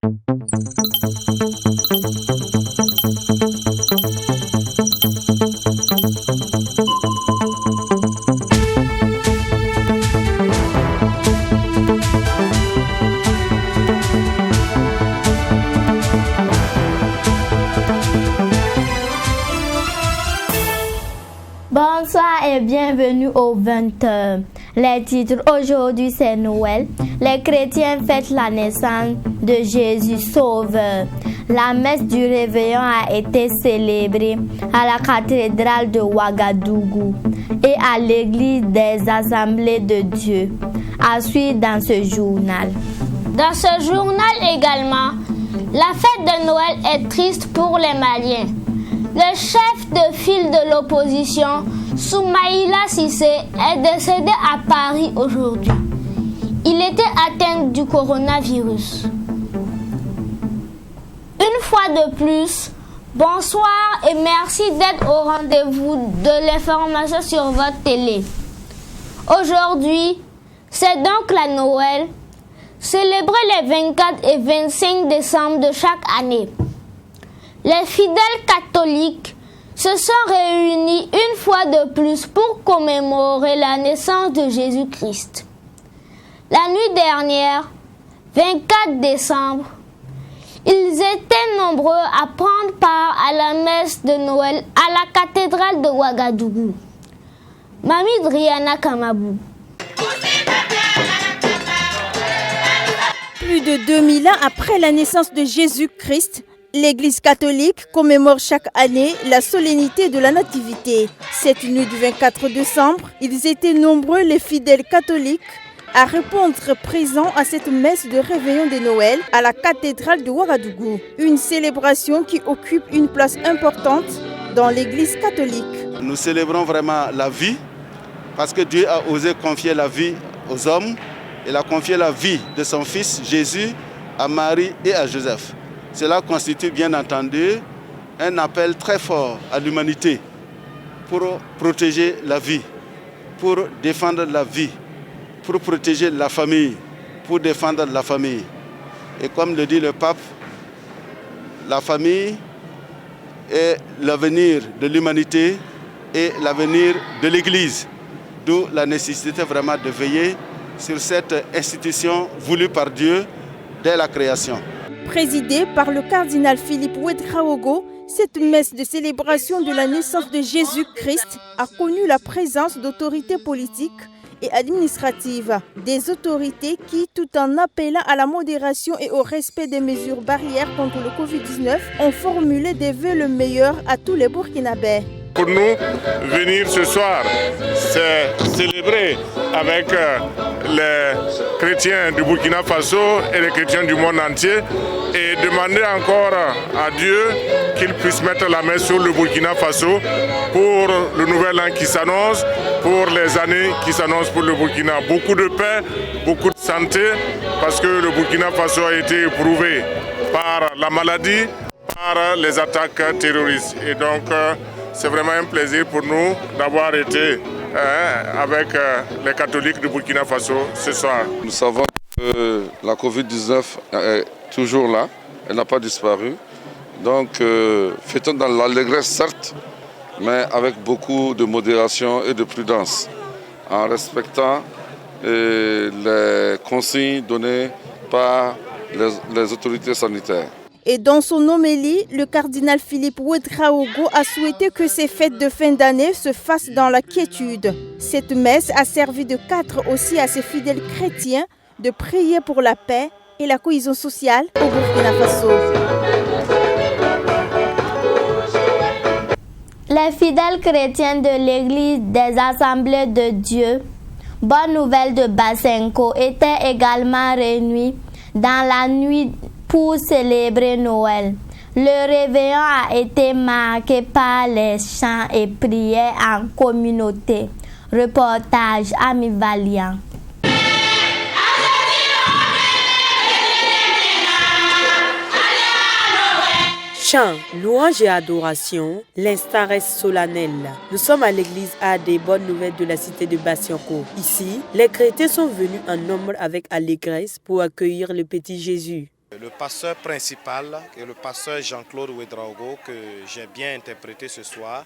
Bonsoir et bienvenue au 20h. Les titres aujourd'hui c'est Noël. Les chrétiens fêtent la naissance de Jésus Sauveur. La messe du réveillon a été célébrée à la cathédrale de Ouagadougou et à l'église des Assemblées de Dieu. À suivre dans ce journal. Dans ce journal également, la fête de Noël est triste pour les Maliens. Le chef de file de l'opposition, Soumaïla Cissé, est décédé à Paris aujourd'hui. Il était atteint du coronavirus. Une fois de plus, bonsoir et merci d'être au rendez-vous de l'information sur votre télé. Aujourd'hui, c'est donc la Noël, célébrée les 24 et 25 décembre de chaque année. Les fidèles catholiques se sont réunis une fois de plus pour commémorer la naissance de Jésus-Christ. La nuit dernière, 24 décembre, ils étaient nombreux à prendre part à la messe de Noël à la cathédrale de Ouagadougou. Mamie Driana Kamabou. Plus de 2000 ans après la naissance de Jésus-Christ, l'Église catholique commémore chaque année la solennité de la Nativité. Cette nuit du 24 décembre, ils étaient nombreux les fidèles catholiques à répondre présents à cette messe de réveillon de Noël à la cathédrale de Ouagadougou. Une célébration qui occupe une place importante dans l'Église catholique. Nous célébrons vraiment la vie parce que Dieu a osé confier la vie aux hommes. Il a confié la vie de son fils Jésus à Marie et à Joseph. Cela constitue bien entendu un appel très fort à l'humanité pour protéger la vie, pour défendre la vie, pour protéger la famille, pour défendre la famille. Et comme le dit le pape, la famille est l'avenir de l'humanité et l'avenir de l'Église. D'où la nécessité vraiment de veiller sur cette institution voulue par Dieu dès la création. Présidée par le cardinal Philippe Ouedraogo, cette messe de célébration de la naissance de Jésus-Christ a connu la présence d'autorités politiques et administratives. Des autorités qui, tout en appelant à la modération et au respect des mesures barrières contre le Covid-19, ont formulé des vœux le meilleur à tous les Burkinabés. Pour nous, venir ce soir, c'est célébrer avec les chrétiens du Burkina Faso et les chrétiens du monde entier et demander encore à Dieu qu'il puisse mettre la main sur le Burkina Faso pour le nouvel an qui s'annonce, pour les années qui s'annoncent pour le Burkina. Beaucoup de paix, beaucoup de santé, parce que le Burkina Faso a été éprouvé par la maladie, par les attaques terroristes. Et donc, c'est vraiment un plaisir pour nous d'avoir été avec les catholiques du Burkina Faso ce soir. Nous savons que la Covid-19 est toujours là, elle n'a pas disparu. Donc fêtons dans l'allégresse certes, mais avec beaucoup de modération et de prudence, en respectant les consignes données par les autorités sanitaires. Et dans son homélie, le cardinal Philippe Ouedraogo a souhaité que ces fêtes de fin d'année se fassent dans la quiétude. Cette messe a servi de cadre aussi à ses fidèles chrétiens de prier pour la paix et la cohésion sociale au Burkina Faso. Les fidèles chrétiens de l'église des Assemblées de Dieu, Bonne Nouvelle de Basenko, étaient également réunis dans la nuit pour célébrer Noël. Le réveillon a été marqué par les chants et prières en communauté. Reportage Ami Valiant. Chants, louanges et adoration, l'instant reste solennel. Nous sommes à l'église A des Bonnes Nouvelles de la cité de Bassianco. Ici, les chrétiens sont venus en nombre avec allégresse pour accueillir le petit Jésus. Le pasteur principal, le pasteur Jean-Claude Ouedraogo, que j'ai bien interprété ce soir,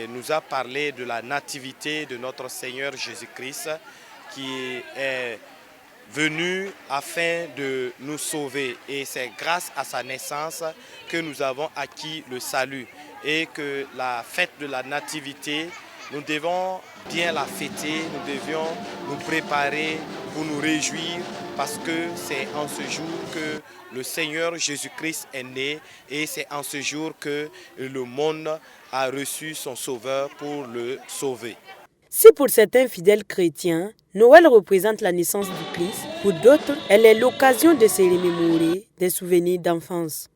nous a parlé de la nativité de notre Seigneur Jésus-Christ qui est venu afin de nous sauver. Et c'est grâce à sa naissance que nous avons acquis le salut. Et que la fête de la nativité, nous devons bien la fêter, nous devions nous préparer pour nous réjouir parce que c'est en ce jour que le Seigneur Jésus-Christ est né et c'est en ce jour que le monde a reçu son Sauveur pour le sauver. Si pour certains fidèles chrétiens, Noël représente la naissance du Christ, pour d'autres, elle est l'occasion de se remémorer des souvenirs d'enfance.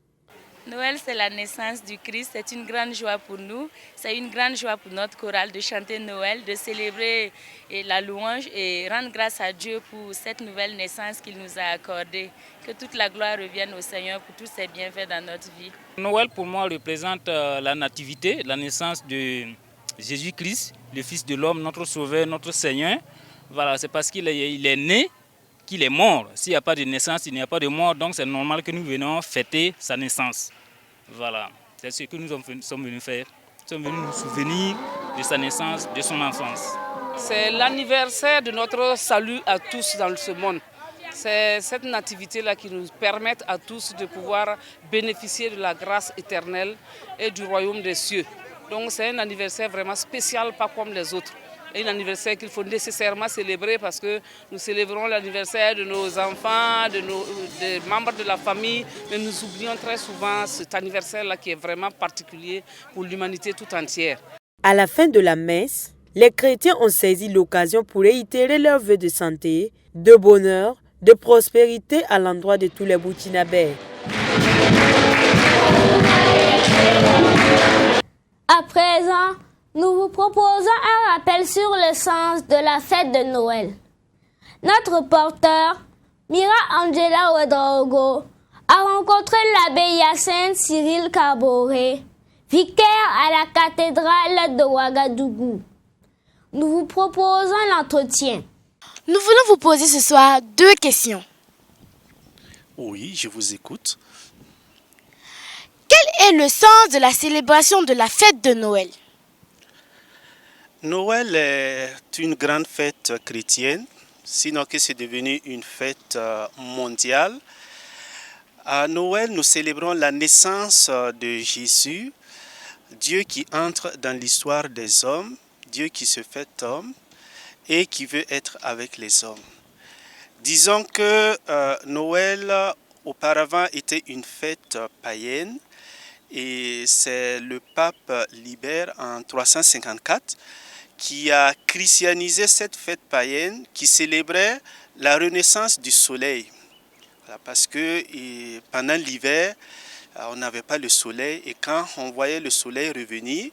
Noël, c'est la naissance du Christ, c'est une grande joie pour nous, c'est une grande joie pour notre chorale de chanter Noël, de célébrer la louange et rendre grâce à Dieu pour cette nouvelle naissance qu'il nous a accordée. Que toute la gloire revienne au Seigneur pour tous ses bienfaits dans notre vie. Noël pour moi représente la nativité, la naissance de Jésus-Christ, le Fils de l'homme, notre Sauveur, notre Seigneur. Voilà, c'est parce qu'il est né qu'il est mort. S'il n'y a pas de naissance, il n'y a pas de mort. Donc c'est normal que nous venions fêter sa naissance. Voilà, c'est ce que nous sommes venus faire. Nous sommes venus nous souvenir de sa naissance, de son enfance. C'est l'anniversaire de notre salut à tous dans ce monde. C'est cette nativité-là qui nous permet à tous de pouvoir bénéficier de la grâce éternelle et du royaume des cieux. Donc c'est un anniversaire vraiment spécial, pas comme les autres. Un anniversaire qu'il faut nécessairement célébrer parce que nous célébrons l'anniversaire de nos enfants, des membres de la famille, mais nous oublions très souvent cet anniversaire-là qui est vraiment particulier pour l'humanité tout entière. À la fin de la messe, les chrétiens ont saisi l'occasion pour réitérer leurs vœux de santé, de bonheur, de prospérité à l'endroit de tous les Burkinabés. À présent, nous vous proposons un rappel sur le sens de la fête de Noël. Notre porteur, Mira Angela Ouedraogo, a rencontré l'abbé Hyacinthe Cyril Caboret, vicaire à la cathédrale de Ouagadougou. Nous vous proposons l'entretien. Nous voulons vous poser ce soir 2 questions. Oui, je vous écoute. Quel est le sens de la célébration de la fête de Noël ? Noël est une grande fête chrétienne, sinon que c'est devenu une fête mondiale. À Noël, nous célébrons la naissance de Jésus, Dieu qui entre dans l'histoire des hommes, Dieu qui se fait homme et qui veut être avec les hommes. Disons que Noël auparavant était une fête païenne et c'est le pape Libère en 354 qui a christianisé cette fête païenne qui célébrait la renaissance du soleil. Parce que pendant l'hiver, on n'avait pas le soleil et quand on voyait le soleil revenir,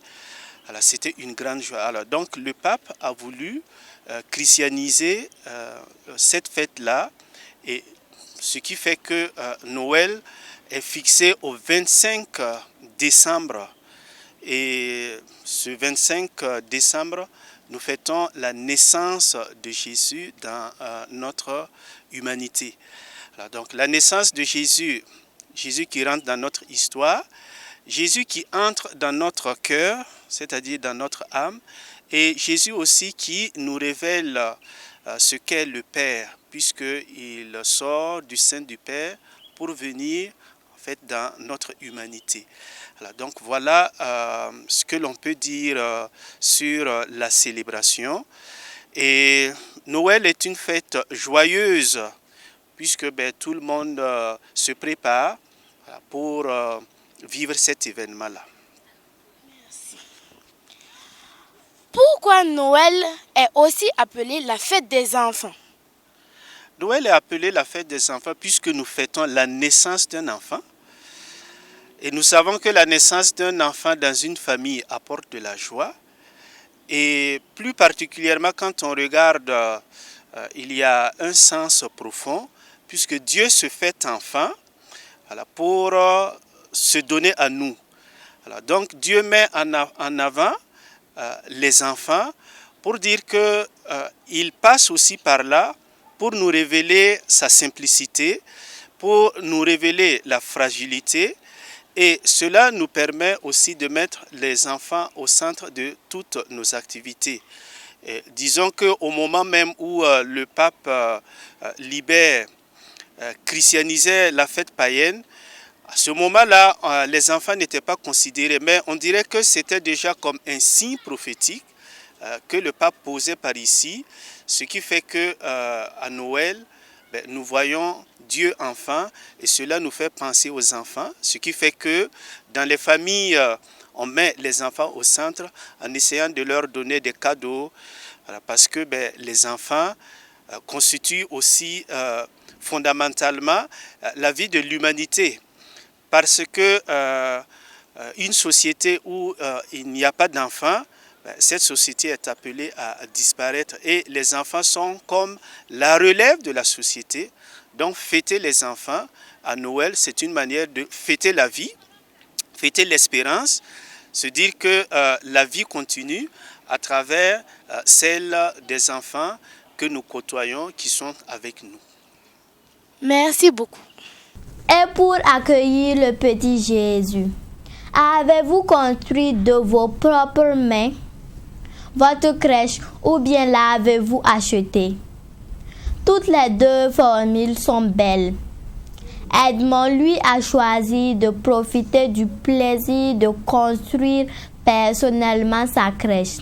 c'était une grande joie. Alors, donc le pape a voulu christianiser cette fête-là, et ce qui fait que Noël est fixé au 25 décembre. Et ce 25 décembre, nous fêtons la naissance de Jésus dans notre humanité. Alors, donc la naissance de Jésus, Jésus qui rentre dans notre histoire, Jésus qui entre dans notre cœur, c'est-à-dire dans notre âme, et Jésus aussi qui nous révèle ce qu'est le Père, puisqu'il sort du sein du Père pour venir en fait dans notre humanité. Alors, donc voilà ce que l'on peut dire sur la célébration. Et Noël est une fête joyeuse, puisque tout le monde se prépare pour vivre cet événement-là. Merci. Pourquoi Noël est aussi appelé la fête des enfants? Noël est appelé la fête des enfants puisque nous fêtons la naissance d'un enfant. Et nous savons que la naissance d'un enfant dans une famille apporte de la joie. Et plus particulièrement quand on regarde, il y a un sens profond, puisque Dieu se fait enfant pour se donner à nous. Alors, donc Dieu met en avant les enfants pour dire qu'il passe aussi par là pour nous révéler sa simplicité, pour nous révéler la fragilité. Et cela nous permet aussi de mettre les enfants au centre de toutes nos activités. Et disons qu'au moment même où le pape Libère christianisait la fête païenne, à ce moment-là, les enfants n'étaient pas considérés, mais on dirait que c'était déjà comme un signe prophétique que le pape posait par ici, ce qui fait qu'à Noël, nous voyons Dieu enfant et cela nous fait penser aux enfants, ce qui fait que dans les familles, on met les enfants au centre en essayant de leur donner des cadeaux, parce que les enfants constituent aussi fondamentalement la vie de l'humanité. Parce que une société où il n'y a pas d'enfants, cette société est appelée à disparaître. Et les enfants sont comme la relève de la société. Donc fêter les enfants à Noël, c'est une manière de fêter la vie, fêter l'espérance, se dire que la vie continue à travers celle des enfants que nous côtoyons, qui sont avec nous. Merci beaucoup. Et pour accueillir le petit Jésus, avez-vous construit de vos propres mains votre crèche ou bien l'avez-vous achetée? Toutes les deux formules sont belles. Edmond, lui, a choisi de profiter du plaisir de construire personnellement sa crèche.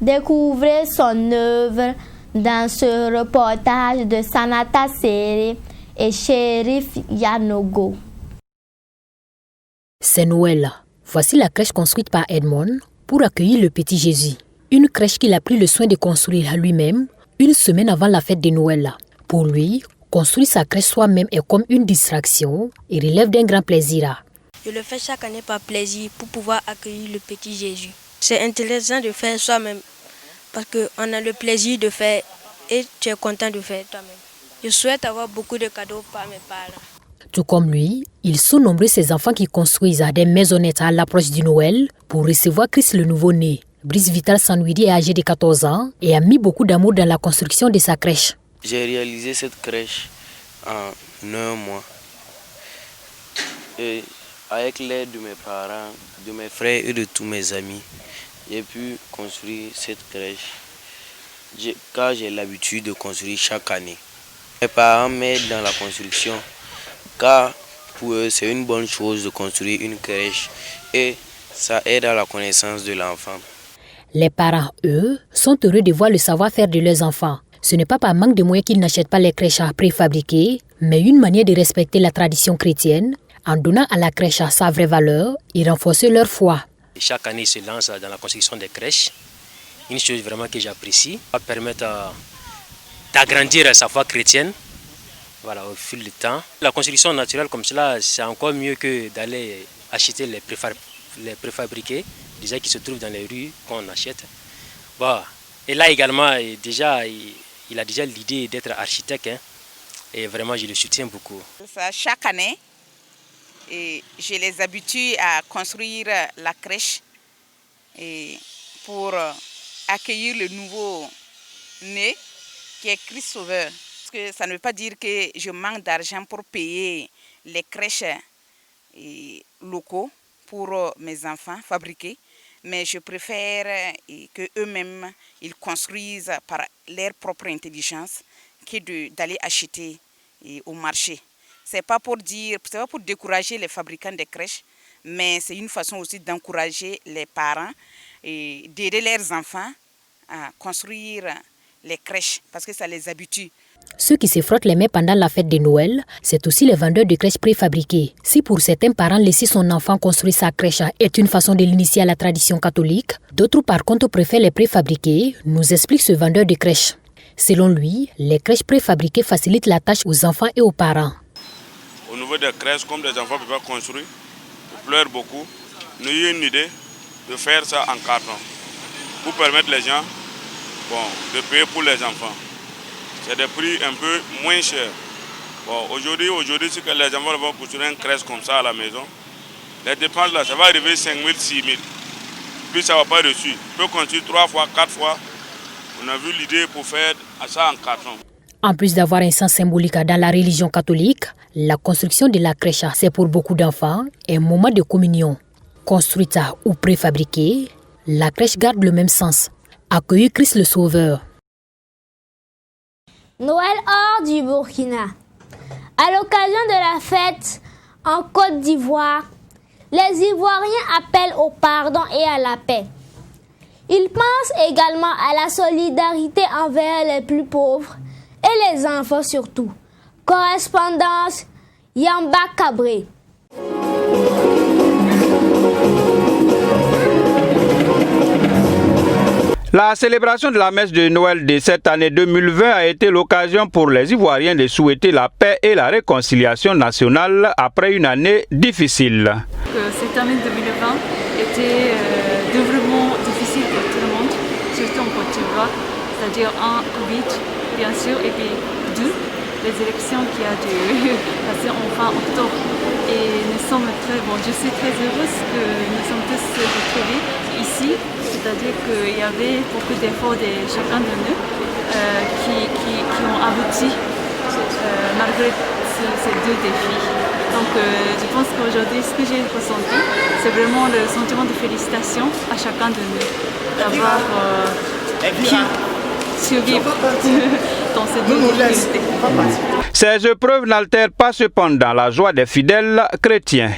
Découvrez son œuvre dans ce reportage de Sanata Sere et Shérif Yanogo. C'est Noël. Voici la crèche construite par Edmond pour accueillir le petit Jésus. Une crèche qu'il a pris le soin de construire lui-même une semaine avant la fête de Noël. Pour lui, construire sa crèche soi-même est comme une distraction et relève d'un grand plaisir. Je le fais chaque année par plaisir pour pouvoir accueillir le petit Jésus. C'est intéressant de faire soi-même parce qu'on a le plaisir de faire et tu es content de faire toi-même. Je souhaite avoir beaucoup de cadeaux par mes parents. Tout comme lui, ils sont nombreux ces enfants qui construisent des maisonnettes à l'approche du Noël pour recevoir Christ le nouveau-né. Brice Vital Sanouidi est âgé de 14 ans et a mis beaucoup d'amour dans la construction de sa crèche. J'ai réalisé cette crèche en 1 mois. Et avec l'aide de mes parents, de mes frères et de tous mes amis, j'ai pu construire cette crèche car j'ai l'habitude de construire chaque année. Mes parents m'aident dans la construction car pour eux c'est une bonne chose de construire une crèche et ça aide à la connaissance de l'enfant. Les parents, eux, sont heureux de voir le savoir-faire de leurs enfants. Ce n'est pas par manque de moyens qu'ils n'achètent pas les crèches préfabriquées, mais une manière de respecter la tradition chrétienne en donnant à la crèche sa vraie valeur et renforcer leur foi. Chaque année, ils se lancent dans la construction des crèches. Une chose vraiment que j'apprécie, ça permet d'agrandir sa foi chrétienne au fil du temps. La construction naturelle comme cela, c'est encore mieux que d'aller acheter les préfabriqués, déjà qui se trouvent dans les rues qu'on achète. Et là également, il a déjà l'idée d'être architecte et vraiment je le soutiens beaucoup. Chaque année, je les habitue à construire la crèche pour accueillir le nouveau-né qui est Christ Sauveur. Parce que ça ne veut pas dire que je manque d'argent pour payer les crèches locaux pour mes enfants fabriqués, mais je préfère qu'eux-mêmes ils construisent par leur propre intelligence que d'aller acheter au marché. C'est pas pour décourager les fabricants de crèches, mais c'est une façon aussi d'encourager les parents et d'aider leurs enfants à construire les crèches parce que ça les habitue. Ceux qui se frottent les mains pendant la fête de Noël, c'est aussi les vendeurs de crèches préfabriquées. Si pour certains parents, laisser son enfant construire sa crèche est une façon de l'initier à la tradition catholique, d'autres par contre préfèrent les préfabriquées, nous explique ce vendeur de crèches. Selon lui, les crèches préfabriquées facilitent la tâche aux enfants et aux parents. Au niveau des crèches, comme les enfants ne peuvent pas construire, ils pleurent beaucoup, nous avons une idée de faire ça en carton pour permettre les gens de payer pour les enfants. C'est des prix un peu moins chers. Aujourd'hui, c'est que les enfants vont construire une crèche comme ça à la maison. Les dépenses là, ça va arriver 5 000, 6 000. Puis ça ne va pas dessus. On peut construire 3 fois, 4 fois. On a vu l'idée pour faire ça en carton. En plus d'avoir un sens symbolique dans la religion catholique, La construction de la crèche, c'est pour beaucoup d'enfants un moment de communion. Construite ou préfabriquée, la crèche garde le même sens. Accueillir Christ le Sauveur. Noël hors du Burkina. À l'occasion de la fête en Côte d'Ivoire, les Ivoiriens appellent au pardon et à la paix. Ils pensent également à la solidarité envers les plus pauvres et les enfants surtout. Correspondance Yamba Cabré. La célébration de la messe de Noël de cette année 2020 a été l'occasion pour les Ivoiriens de souhaiter la paix et la réconciliation nationale après une année difficile. Cette année 2020 était vraiment difficile pour tout le monde, surtout en Côte d'Ivoire, c'est-à-dire un, Covid bien sûr, et puis deux, les élections qui a dû passer en fin octobre. Et nous sommes je suis très heureuse que nous sommes tous retrouvés ici, c'est-à-dire qu'il y avait beaucoup d'efforts de chacun de nous qui ont abouti malgré ces deux défis. Donc je pense qu'aujourd'hui, ce que j'ai ressenti, c'est vraiment le sentiment de félicitations à chacun de nous d'avoir pu survivre dans cette difficulté. Ces épreuves n'altèrent pas cependant la joie des fidèles chrétiens.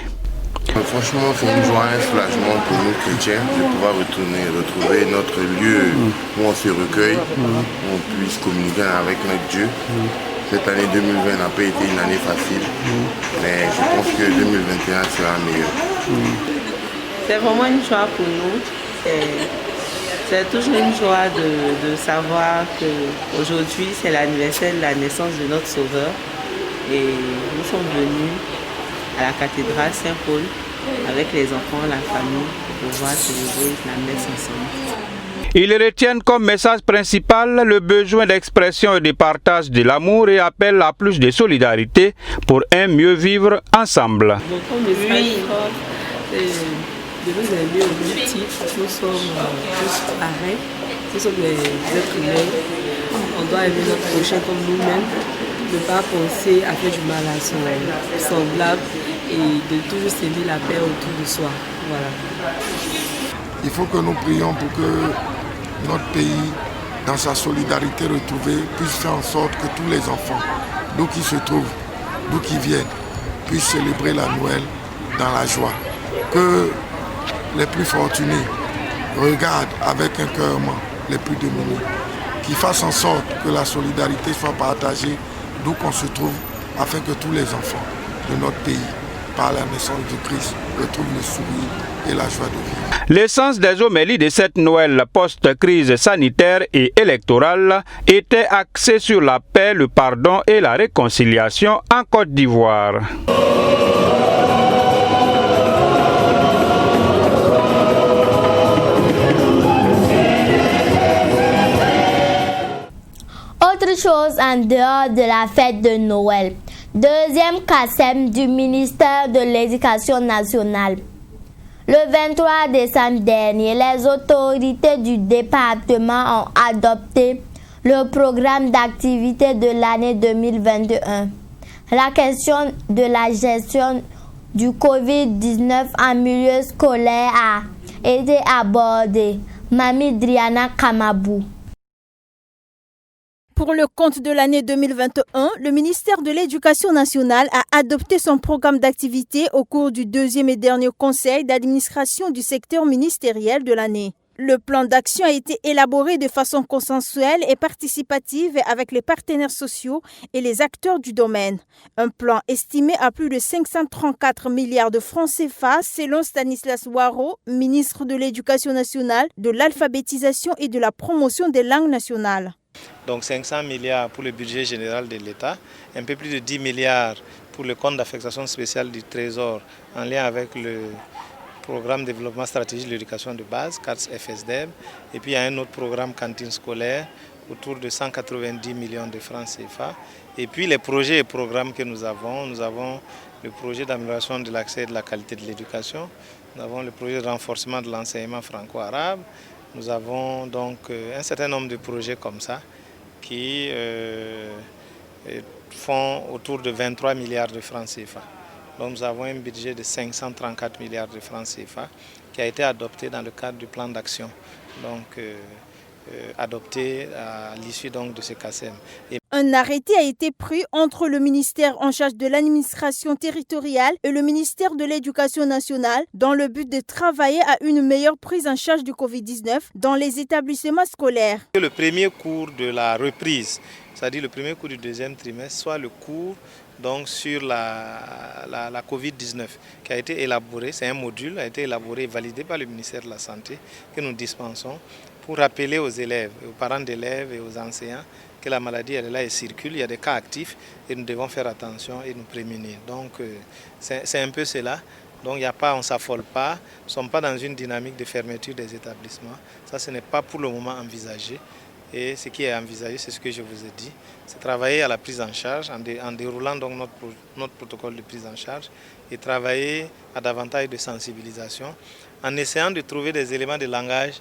Franchement, c'est une joie, un soulagement pour nous chrétiens de pouvoir retrouver notre lieu où on se recueille, où on puisse communiquer avec notre Dieu. Cette année 2020 n'a pas été une année facile, mais je pense que 2021 sera meilleur. C'est vraiment une joie pour nous. C'est toujours une joie de savoir qu'aujourd'hui c'est l'anniversaire de la naissance de notre Sauveur. Et nous sommes venus à la cathédrale Saint-Paul avec les enfants, la famille, pour pouvoir célébrer la messe ensemble. Ils retiennent comme message principal le besoin d'expression et de partage de l'amour et appellent à plus de solidarité pour un mieux vivre ensemble. Notre message de nous aimer au même titre, nous sommes tous pareils, nous sommes des êtres humains, on doit aimer notre prochain comme nous-mêmes, ne pas penser à faire du mal à son semblable et de toujours s'aimer la paix autour de soi. Voilà. Il faut que nous prions pour que notre pays, dans sa solidarité retrouvée, puisse faire en sorte que tous les enfants, d'où qu'ils se trouvent, d'où qu'ils viennent, puissent célébrer la Noël dans la joie. Que les plus fortunés regardent avec un cœur les plus démunis, qu'ils fassent en sorte que la solidarité soit partagée d'où qu'on se trouve, afin que tous les enfants de notre pays, par la naissance de Christ, retrouvent le sourire et la joie de vivre. L'essence des homélies de cette Noël post-crise sanitaire et électorale était axée sur la paix, le pardon et la réconciliation en Côte d'Ivoire. Autre chose en dehors de la fête de Noël. Deuxième CASEM du ministère de l'Éducation nationale. Le 23 décembre dernier, les autorités du département ont adopté le programme d'activité de l'année 2021. La question de la gestion du Covid-19 en milieu scolaire a été abordée. Mami Driana Kamabou. Pour le compte de l'année 2021, le ministère de l'Éducation nationale a adopté son programme d'activité au cours du deuxième et dernier conseil d'administration du secteur ministériel de l'année. Le plan d'action a été élaboré de façon consensuelle et participative avec les partenaires sociaux et les acteurs du domaine. Un plan estimé à plus de 534 milliards de francs CFA selon Stanislas Waro, ministre de l'Éducation nationale, de l'alphabétisation et de la promotion des langues nationales. Donc 500 milliards pour le budget général de l'État, un peu plus de 10 milliards pour le compte d'affectation spéciale du Trésor en lien avec le programme de développement stratégique de l'éducation de base, CARS FSDEB. Et puis il y a un autre programme cantine scolaire autour de 190 millions de francs CFA. Et puis les projets et programmes que nous avons le projet d'amélioration de l'accès et de la qualité de l'éducation, nous avons le projet de renforcement de l'enseignement franco-arabe. Nous avons donc un certain nombre de projets comme ça qui font autour de 23 milliards de francs CFA. Donc nous avons un budget de 534 milliards de francs CFA qui a été adopté dans le cadre du plan d'action, donc adopté à l'issue donc de ce CACEM. Un arrêté a été pris entre le ministère en charge de l'administration territoriale et le ministère de l'Éducation nationale dans le but de travailler à une meilleure prise en charge du Covid-19 dans les établissements scolaires. Le premier cours de la reprise, c'est-à-dire le premier cours du deuxième trimestre, soit le cours donc sur la Covid-19 qui a été élaboré, c'est un module, a été élaboré et validé par le ministère de la Santé que nous dispensons pour rappeler aux élèves, aux parents d'élèves et aux enseignants que la maladie elle est là et circule, il y a des cas actifs et nous devons faire attention et nous prémunir. Donc c'est un peu cela. Donc il n'y a pas, on ne s'affole pas, nous ne sommes pas dans une dynamique de fermeture des établissements. Ça, ce n'est pas pour le moment envisagé. Et ce qui est envisagé, c'est ce que je vous ai dit, c'est travailler à la prise en charge en déroulant donc notre protocole de prise en charge et travailler à davantage de sensibilisation en essayant de trouver des éléments de langage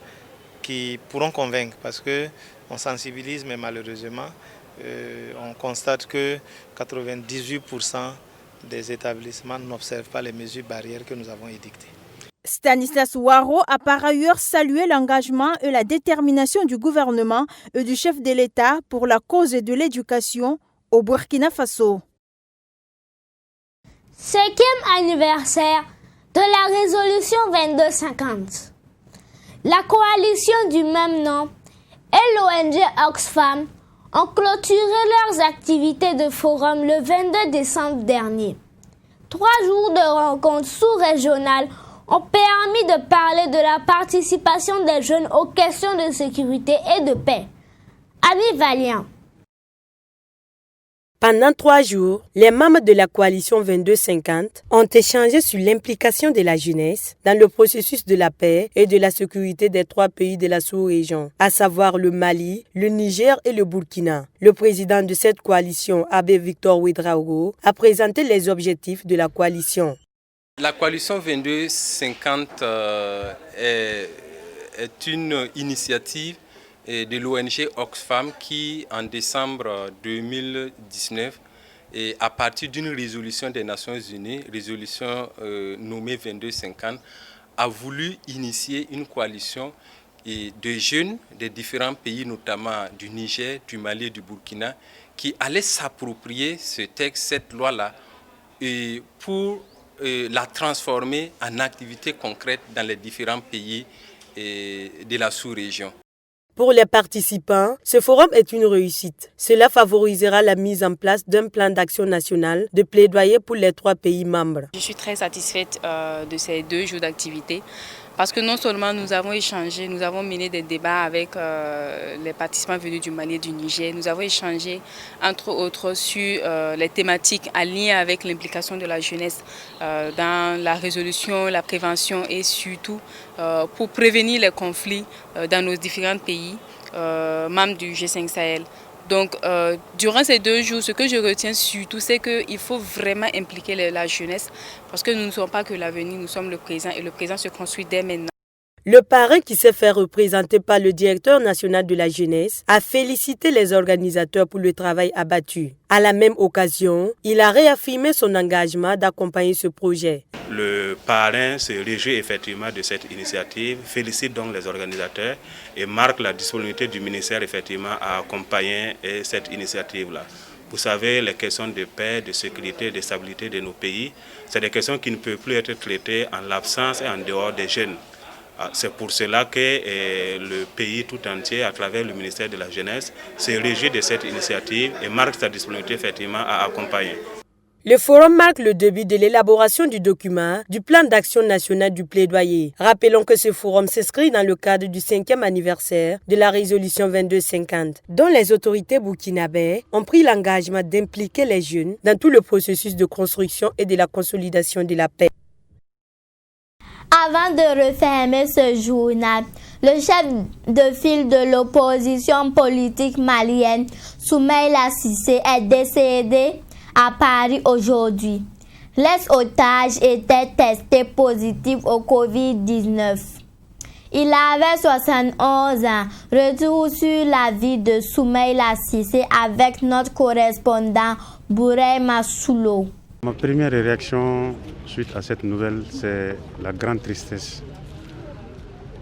qui pourront convaincre parce qu'on sensibilise, mais malheureusement, on constate que 98% des établissements n'observent pas les mesures barrières que nous avons édictées. Stanislas Ouaro a par ailleurs salué l'engagement et la détermination du gouvernement et du chef de l'État pour la cause de l'éducation au Burkina Faso. 5e anniversaire de la résolution 2250. La coalition du même nom et l'ONG Oxfam ont clôturé leurs activités de forum le 22 décembre dernier. 3 jours de rencontres sous-régionales ont permis de parler de la participation des jeunes aux questions de sécurité et de paix. Annie Valiant. Pendant 3 jours, les membres de la coalition 2250 ont échangé sur l'implication de la jeunesse dans le processus de la paix et de la sécurité des 3 pays de la sous-région, à savoir le Mali, le Niger et le Burkina. Le président de cette coalition, Abbé Victor Ouedraogo, a présenté les objectifs de la coalition. La coalition 2250 est une initiative de l'ONG Oxfam qui, en décembre 2019, et à partir d'une résolution des Nations Unies, résolution nommée 2250, a voulu initier une coalition de jeunes des différents pays, notamment du Niger, du Mali et du Burkina, qui allaient s'approprier ce texte, cette loi-là, pour la transformer en activité concrète dans les différents pays de la sous-région. Pour les participants, ce forum est une réussite. Cela favorisera la mise en place d'un plan d'action national de plaidoyer pour les 3 pays membres. Je suis très satisfaite de ces 2 jours d'activité parce que non seulement nous avons échangé, nous avons mené des débats avec les participants venus du Mali et du Niger. Nous avons échangé entre autres sur les thématiques en lien avec l'implication de la jeunesse dans la résolution, la prévention et surtout pour prévenir les conflits dans nos différents pays membres du G5 Sahel. Donc, durant ces 2 jours, ce que je retiens surtout, c'est qu'il faut vraiment impliquer la jeunesse parce que nous ne sommes pas que l'avenir, nous sommes le présent et le présent se construit dès maintenant. Le parrain qui s'est fait représenter par le directeur national de la jeunesse a félicité les organisateurs pour le travail abattu. À la même occasion, il a réaffirmé son engagement d'accompagner ce projet. Le parrain se réjouit effectivement de cette initiative, félicite donc les organisateurs et marque la disponibilité du ministère effectivement à accompagner cette initiative-là. Vous savez, les questions de paix, de sécurité, de stabilité de nos pays, c'est des questions qui ne peuvent plus être traitées en l'absence et en dehors des jeunes. C'est pour cela que le pays tout entier, à travers le ministère de la Jeunesse, se réjouit de cette initiative et marque sa disponibilité effectivement à accompagner. Le forum marque le début de l'élaboration du document du plan d'action national du plaidoyer. Rappelons que ce forum s'inscrit dans le cadre du 5e anniversaire de la résolution 2250, dont les autorités burkinabées ont pris l'engagement d'impliquer les jeunes dans tout le processus de construction et de la consolidation de la paix. Avant de refermer ce journal, le chef de file de l'opposition politique malienne, Soumaïla Cissé, est décédé à Paris aujourd'hui. Les otages étaient testés positifs au Covid-19. Il avait 71 ans. Retour sur la vie de Soumaïla Cissé avec notre correspondant Bourey Masoulo. Ma première réaction suite à cette nouvelle, c'est la grande tristesse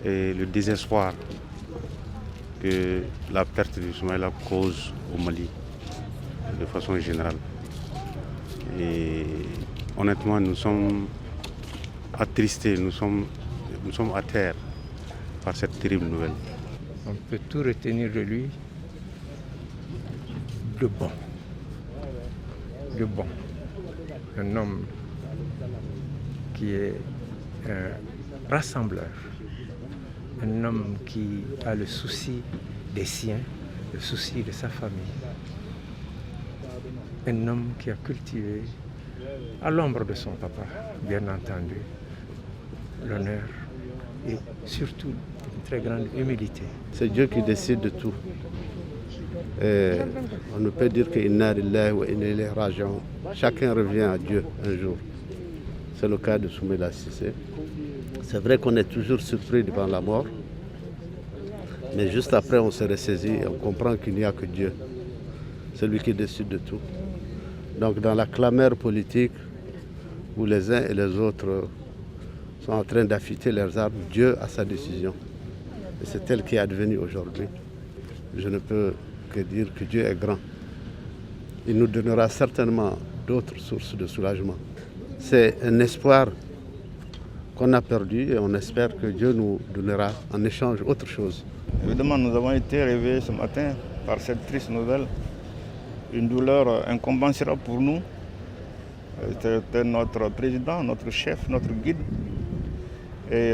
et le désespoir que la perte de Soumaïla cause au Mali de façon générale. Et honnêtement, nous sommes attristés, nous sommes à terre par cette terrible nouvelle. On peut tout retenir de lui, de bon. Un homme qui est un rassembleur, un homme qui a le souci des siens, le souci de sa famille, un homme qui a cultivé, à l'ombre de son papa, bien entendu, l'honneur et surtout une très grande humilité. C'est Dieu qui décide de tout. Et on ne peut dire que inna lillahi wa inna ilayhi raji'un. Chacun revient à Dieu un jour. C'est le cas de Soumaïla Cissé. C'est vrai qu'on est toujours surpris devant la mort, mais juste après on se ressaisit et on comprend qu'il n'y a que Dieu, celui qui décide de tout. Donc dans la clameur politique où les uns et les autres sont en train d'affûter leurs armes, Dieu a sa décision. Et c'est elle qui est advenue aujourd'hui. Je ne peux que dire que Dieu est grand. Il nous donnera certainement d'autres sources de soulagement. C'est un espoir qu'on a perdu et on espère que Dieu nous donnera en échange autre chose. Évidemment, nous avons été réveillés ce matin par cette triste nouvelle. Une douleur incommensurable pour nous. C'était notre président, notre chef, notre guide. Et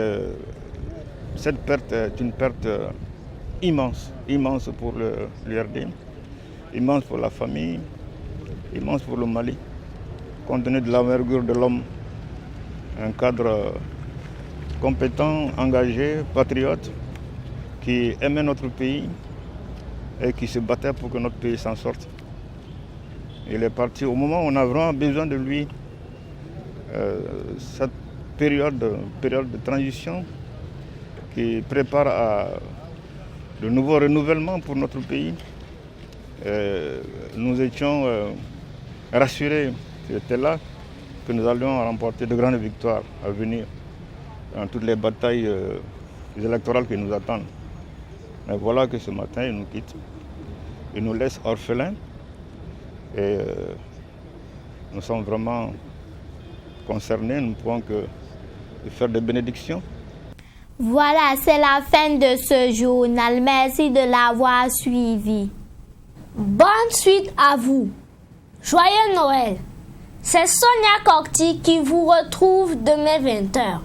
cette perte est une perte immense pour l'URD, immense pour la famille, immense pour le Mali. Compte tenu de l'envergure de l'homme, un cadre compétent, engagé, patriote, qui aimait notre pays et qui se battait pour que notre pays s'en sorte. Il est parti au moment où on a vraiment besoin de lui. Cette période de transition qui prépare à de nouveaux renouvellements pour notre pays. Nous étions rassurés, c'était là que nous allions remporter de grandes victoires à venir dans toutes les batailles électorales qui nous attendent. Mais voilà que ce matin, il nous quitte, il nous laisse orphelins et nous sommes vraiment concernés, nous ne pouvons que faire des bénédictions. Voilà, c'est la fin de ce journal. Merci de l'avoir suivi. Bonne suite à vous. Joyeux Noël. C'est Sonia Corti qui vous retrouve demain 20h.